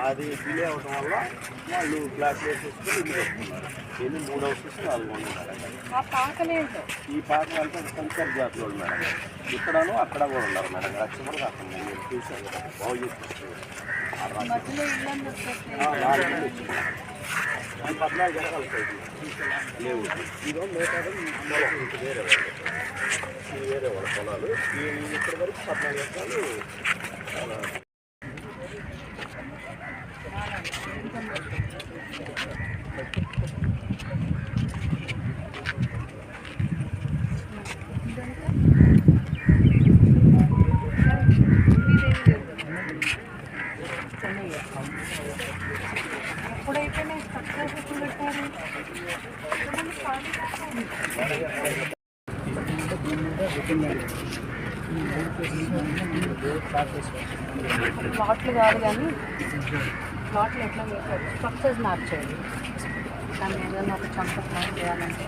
అది డిలే అవడం వల్ల వాళ్ళు బ్లాక్ వేసేసుకొని ఇల్లు కట్టుకున్నారు. ఎన్ని 3 హౌసెస్ 4 ఉన్నాయి మేడం. ఈ పాక అంటే సంచార జాతులు మేడం. ఇక్కడను అక్కడ కూడా ఉన్నారు మేడం. లక్ష్మణ కాకుండా నేను చూశాను కదా, బాగు చేసుకొచ్చాను. 14 ఎకరాలు లేవు. ఇదో మేటాడు వేరే వేరే వాళ్ళ పొలాలు. ఇక్కడి వరకు 14 ఎకరాలు ప్లాట్లు కాదు కానీ ప్లాట్లు ఎట్లా స్ట్రక్చర్స్ మ్యాప్ చేయాలి. దాన్ని ఏదైనా ఒక చంప ప్లాన్ చేయాలంటే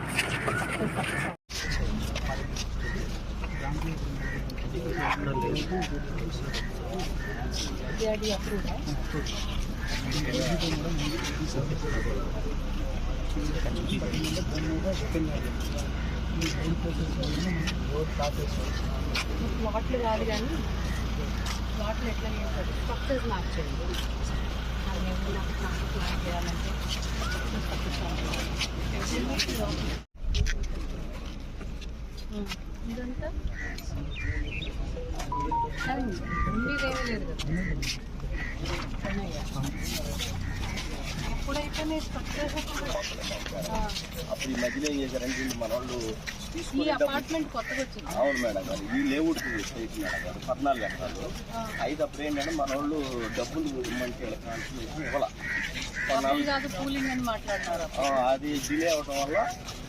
అప్రూవ్ ప్లాట్లు కాదు కానీ ప్లాట్లు ఎట్లా చేస్తారు స్ట్రక్చర్స్ మ్యాప్ చేయండి. దాన్ని ఏదైనా ప్లాన్ చేయాలంటే ఇదంతా ఉండేదేమీ లేదు కదా. ఇప్పుడైతేనే స్ట్రక్చర్స్ అప్పుడు ఈ మధ్యలో ఏం చేశారంటే మన వాళ్ళు ఈ అపార్ట్మెంట్ కొత్తగా వచ్చింది. అవును మేడం గారు, ఈ లేఅవుట్ స్టేట్ మేడం గారు 14 ఎకరాలు. అయితే అప్పుడు ఏంటంటే మన వాళ్ళు డబ్బులు ఇవ్వమంటే ఇవ్వాల కూలింగ్ అని మాట్లాడుతున్నారు. అది డిలే అవడం వల్ల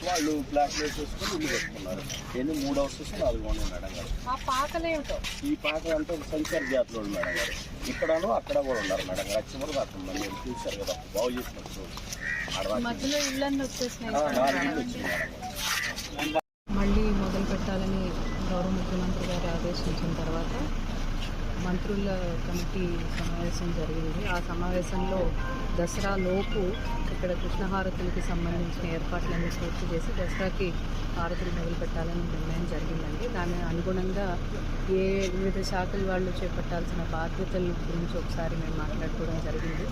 వాళ్ళు బ్లాక్ వేసేసుకొని ఇల్లు కట్టుకున్నారు. ఎన్ని 3 హౌసెస్ 4 ఉన్నాయి మేడం గారు. ఆ పాకలేమిటో ఈ పాక అంటే సంచార జాతులు మేడం గారు. ఇక్కడను అక్కడ కూడా ఉన్నారు మేడం గారు. లక్ష్మణ కాకుండా మీరు చూశారు కదా, బాగు చేసుకొచ్చు. మధ్యలో ఇళ్ళన్నీ వచ్చేసినాయి. 4 ఇళ్ళు వచ్చింది మేడం. మళ్ళీ మొదలు పెట్టాలని గౌరవ ముఖ్యమంత్రి గారు ఆదేశించిన తర్వాత మంత్రుల కమిటీ సమావేశం జరిగింది. ఆ సమావేశంలో దసరా లోపు ఇక్కడ కృష్ణహారతులకి సంబంధించిన ఏర్పాట్లన్నీ పూర్తి చేసి దసరాకి హారతులు మొదలు పెట్టాలని నిర్ణయం జరిగిందండి. దాని అనుగుణంగా వివిధ శాఖల వాళ్ళు చేపట్టాల్సిన బాధ్యతల గురించి ఒకసారి మేము మాట్లాడుకోవడం జరిగింది.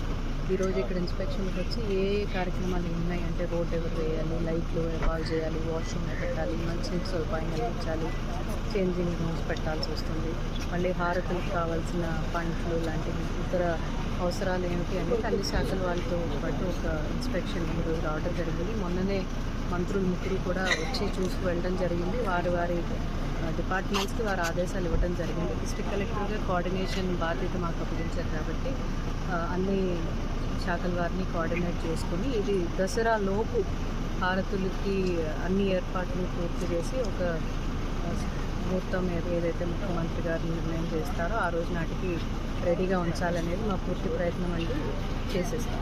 ఈరోజు ఇక్కడ ఇన్స్పెక్షన్కి వచ్చి ఏ కార్యక్రమాలు ఉన్నాయంటే రోడ్ ఎవరు వేయాలి, లైట్లు బాగు చేయాలి, వాష్రూమ్ పెట్టాలి, మంచినీటి సదుపాయం కల్పించాలి, చేంజింగ్ రూమ్స్ పెట్టాల్సి వస్తుంది, మళ్ళీ హారతులకు కావాల్సిన పండ్లు లాంటి ఇతర అవసరాలు ఏమిటి అనేది అన్ని శాఖల వాళ్ళతో పాటు ఒక ఇన్స్పెక్షన్ ఈరోజు రావడం జరిగింది. మొన్ననే మంత్రులు ముగ్గురు కూడా వచ్చి చూసి వెళ్ళడం జరిగింది. వారి డిపార్ట్మెంట్స్కి వారి ఆదేశాలు ఇవ్వడం జరిగింది. డిస్ట్రిక్ట్ కలెక్టర్గా కోఆర్డినేషన్ బాధ్యత మాకు అప్పగించారు కాబట్టి అన్ని శాఖల వారిని కోఆర్డినేట్ చేసుకుని ఇది దసరా లోపు హారతులకి అన్ని ఏర్పాట్లు పూర్తి చేసి ఒక ముహూర్తం ఏదైతే ముఖ్యమంత్రి గారు నిర్ణయం చేస్తారో ఆ రోజు నాటికి రెడీగా ఉంచాలనేది మా పూర్తి ప్రయత్నం అండి చేసేస్తాం.